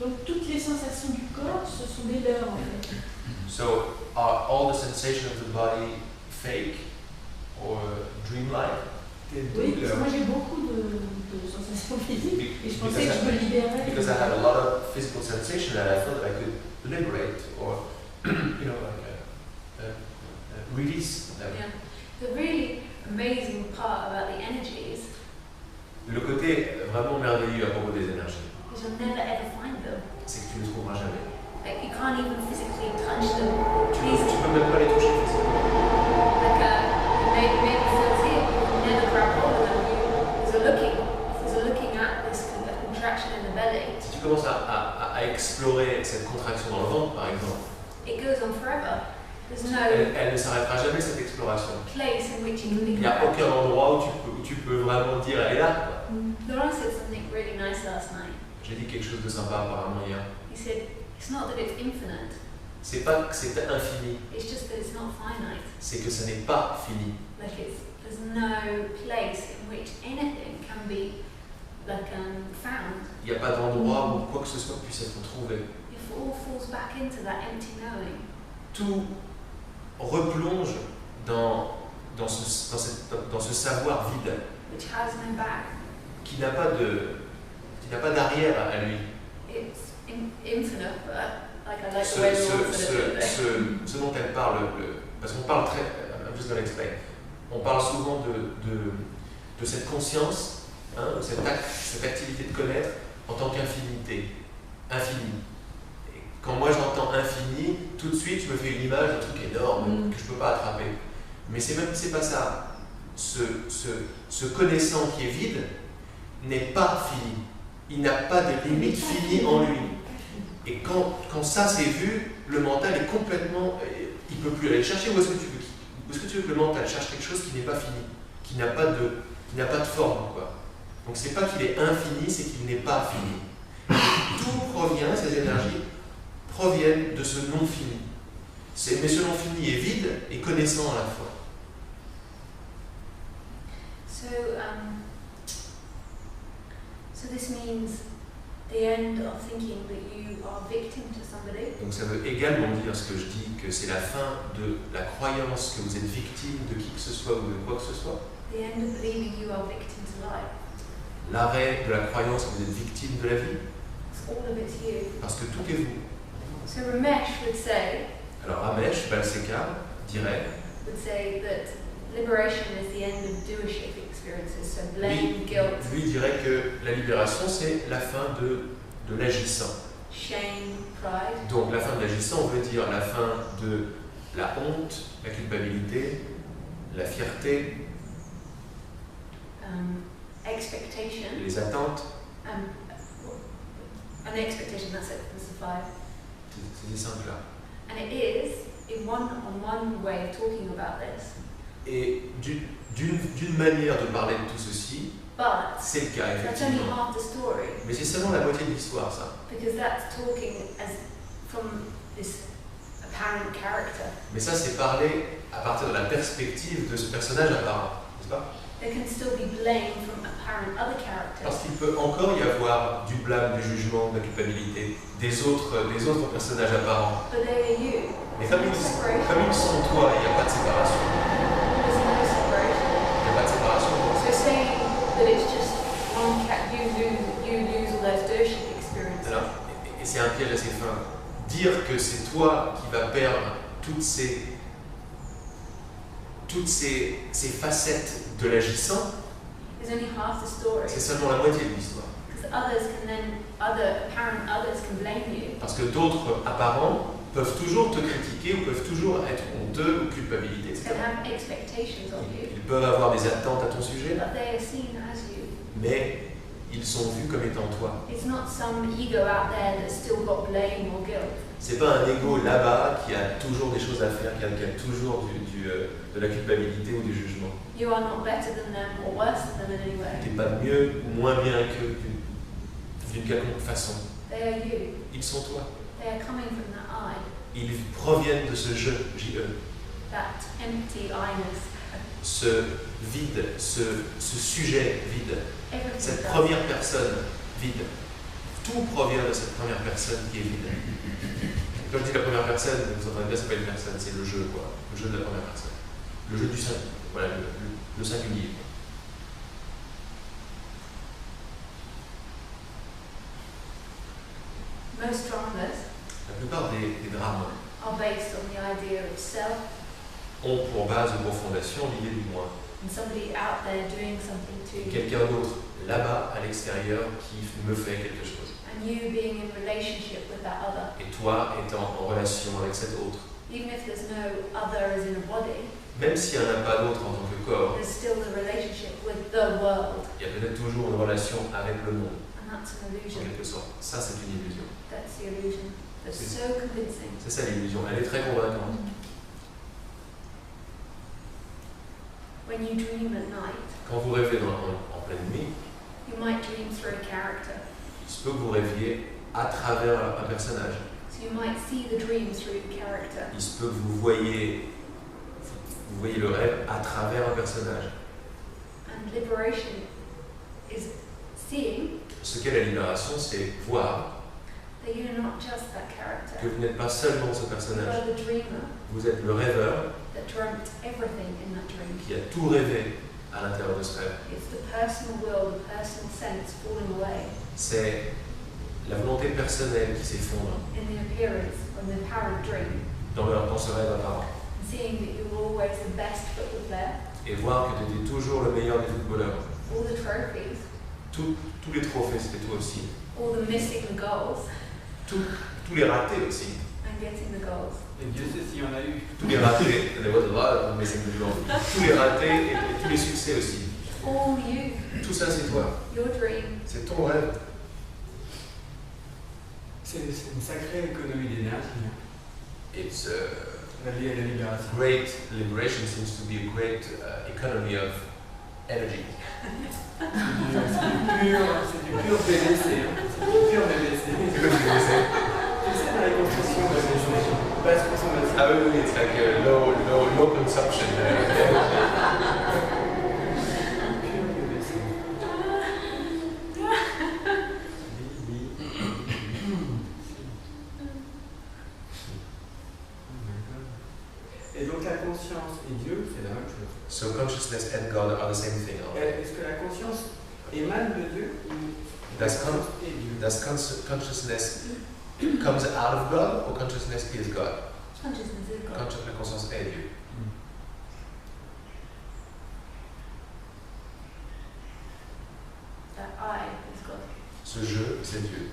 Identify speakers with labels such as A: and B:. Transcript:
A: Donc toutes les sensations du corps, ce sont des leurs en fait.
B: So are all the sensations of the body fake or dreamlike?
A: Oui, parce que moi j'ai beaucoup de sensations physiques et je pensais que je me libérais.
B: Because I had a lot of physical sensation and I thought that I could liberate or release them.
C: Yeah. The really amazing part about the energies
B: Le côté vraiment merveilleux à propos des énergies,
C: is you'll never ever find them.
B: c'est que tu ne les trouveras jamais.
C: Like you can't even physically touch them.
B: Tu peux même pas les toucher physiquement.
C: Like maybe feels here, you can never grab hold of them. Because you're looking at this contraction in the belly.
B: Si tu commences à explorer cette contraction dans le ventre, par exemple,
C: It goes on forever. There's no
B: elle ne s'arrêtera jamais cette exploration.
C: place in which you can
B: Il
C: pick
B: n'y a
C: it up.
B: aucun endroit où tu peux vraiment dire elle est là, quoi.
C: Laurent said something really nice last night.
B: J'ai dit quelque chose de sympa apparemment hier.
C: He said, it's not that it's infinite,
B: C'est pas que c'est infini,
C: it's just that it's not finite.
B: c'est que ça n'est pas fini.
C: Like there's no place in which anything can be found.
B: Il n'y a pas d'endroit où quoi que ce soit puisse être trouvé.
C: It all falls back into that empty knowing.
B: Tout replonge dans ce savoir vide
C: Which has no back.
B: qui n'a pas d'arrière à lui.
C: It's infinite, but like I like the way Laurent said it.
B: Ce dont elle parle, parce qu'on parle I'm just going to explain. On parle souvent de cette conscience, hein, cette activité de connaître en tant qu'infinité, infini. Et quand moi j'entends infini, tout de suite je me fais une image d'un truc énorme que je ne peux pas attraper. Mais c'est pas ça. Ce connaissant qui est vide n'est pas fini. Il n'a pas de limite finie en lui. Et quand ça c'est vu, le mental est complètement... Il ne peut plus aller chercher où est-ce que tu veux que le mental cherche quelque chose qui n'est pas fini, qui n'a pas de forme, quoi. Donc c'est pas qu'il est infini, c'est qu'il n'est pas fini. Tout provient, ces énergies proviennent de ce non fini. Mais ce non fini est vide et connaissant à la fois.
C: So this means the end of thinking that you are victim to somebody.
B: Donc ça veut également dire ce que je dis, que c'est la fin de la croyance que vous êtes victime de qui que ce soit ou de quoi que ce soit.
C: The end of believing you are victim to life.
B: L'arrêt de la croyance que vous êtes victime de la vie.
C: All of it's you.
B: Parce que tout est vous.
C: So Ramesh would say
B: Alors Ramesh Balsekar dirait
C: that liberation is the end of doership experiences, so blame, guilt,
B: lui dirait que la libération c'est la fin de l'agissant.
C: shame, pride.
B: Donc la fin de l'agissant veut dire la fin de la honte, la culpabilité, la fierté,
C: Expectation.
B: les attentes.
C: An expectation, that's it, that's the five.
B: C'est simple là.
C: And it is, in one way of talking about this,
B: Et d'une manière de parler de tout ceci,
C: but
B: c'est le cas
C: that's only
B: effectivement.
C: half the story,
B: Mais c'est seulement la moitié de l'histoire ça.
C: because that's talking as from this apparent character.
B: Mais ça c'est parler à partir de la perspective de ce personnage apparent, n'est-ce pas?
C: There can still be blame from apparent other characters.
B: Parce qu'il peut encore y avoir du blâme, du jugement, de la culpabilité des autres personnages apparents.
C: But they are you.
B: Mais comme ils sont toi, il n'y a pas de séparation.
C: There's no separation.
B: Il n'y a pas de séparation.
C: So saying that it's just one cat, you lose all those doership experiences.
B: Alors, et c'est un piège assez fin. Dire que c'est toi qui vas perdre toutes ces facettes de l'agissant,
C: Is only half the story.
B: c'est seulement la moitié de l'histoire.
C: Because apparent others can blame you.
B: Parce que d'autres apparents peuvent toujours te critiquer ou peuvent toujours être honteux ou culpabilités, etc.
C: Can have expectations of you.
B: Ils peuvent avoir des attentes à ton sujet,
C: But they are seen as you.
B: mais ils sont vus comme étant toi.
C: It's not some ego out there that's still got blame or guilt.
B: C'est pas un ego là-bas qui a toujours des choses à faire, qui a toujours de la culpabilité ou du jugement.
C: You are not better than them or worse than them in any way.
B: T'es pas mieux ou moins bien qu'eux d'une quelconque façon.
C: They are you.
B: Ils sont toi.
C: They are coming from that I,
B: Ils proviennent de ce je, J-E.
C: that empty I-ness.
B: Ce vide, ce sujet vide,
C: Everything
B: cette
C: does.
B: première personne vide. tout provient de cette première personne qui est vide. Quand je dis la première personne, vous entendez bien, c'est pas une personne, c'est le jeu, quoi. Le jeu de la première personne. Le jeu du singulier. Voilà, le singulier.
C: Most dramas
B: La plupart des drames
C: are based on the idea of self
B: ont pour base ou pour fondation l'idée du moi.
C: and somebody out there doing something to you,
B: Quelqu'un d'autre, là-bas, à l'extérieur, qui me fait quelque chose.
C: and you being in relationship with that other.
B: Et toi étant en relation avec cet autre.
C: Even if there's no other as in a body,
B: Même s'il n'y en a pas d'autre en tant que corps,
C: there's still the relationship with the world,
B: il y a peut-être toujours une relation avec le monde,
C: and that's an
B: en
C: illusion.
B: quelque sorte. Ça, c'est une illusion.
C: That's the illusion. That's
B: C'est-
C: so convincing.
B: C'est ça l'illusion. Elle est très convaincante.
C: When you dream at night,
B: Quand vous rêvez en pleine nuit,
C: you might dream through a character.
B: il se peut que vous rêviez à travers un personnage.
C: So you might see the dream through the character.
B: Il se peut que vous voyez le rêve à travers un personnage.
C: And liberation is seeing
B: Ce qu'est la libération, c'est voir
C: that you're not just that character.
B: que vous n'êtes pas seulement ce
C: You
B: personnage.
C: are the dreamer
B: Vous êtes le rêveur
C: that dreamt everything in that dream.
B: qui a tout rêvé à l'intérieur de ce rêve.
C: It's the personal will, the personal sense falling away
B: C'est la volonté personnelle qui s'effondre
C: in the appearance of the apparent dream.
B: dans ce rêve apparent.
C: And seeing that you were always the best football player,
B: Et voir que tu étais toujours le meilleur des footballeurs.
C: all the trophies,
B: Tous les trophées, c'était toi aussi.
C: all the missing the goals,
B: Tous les ratés aussi.
C: and getting the goals.
D: Et Dieu sait s'il y en a eu.
B: Tous les ratés, there was a lot of missing the goal. Tous les ratés et tous les succès aussi.
C: All you,
B: Tout ça, c'est toi.
C: your dream.
B: C'est ton rêve.
D: C'est une sacrée économie d'énergie, hein,
B: It's
D: liée à la libération.
B: great liberation seems to be a great economy of energy.
D: C'est du pur BBC, hein. C'est du pur BBC.
B: C'est quoi que tu disais?
D: Tu sais, dans les constructions, basse consommation.
B: Ah oui, it's like a low consumption.
D: Pur BBC. Et donc la conscience et Dieu, c'est la même chose.
B: So consciousness and God are the same thing.
D: Est-ce que la conscience émane de Dieu ou la
B: Does
D: conscience est Dieu?
B: consciousness comes out of God or consciousness is God?
C: Consciousness is God.
B: La conscience est Dieu.
C: That I is God.
B: Ce jeu, c'est Dieu.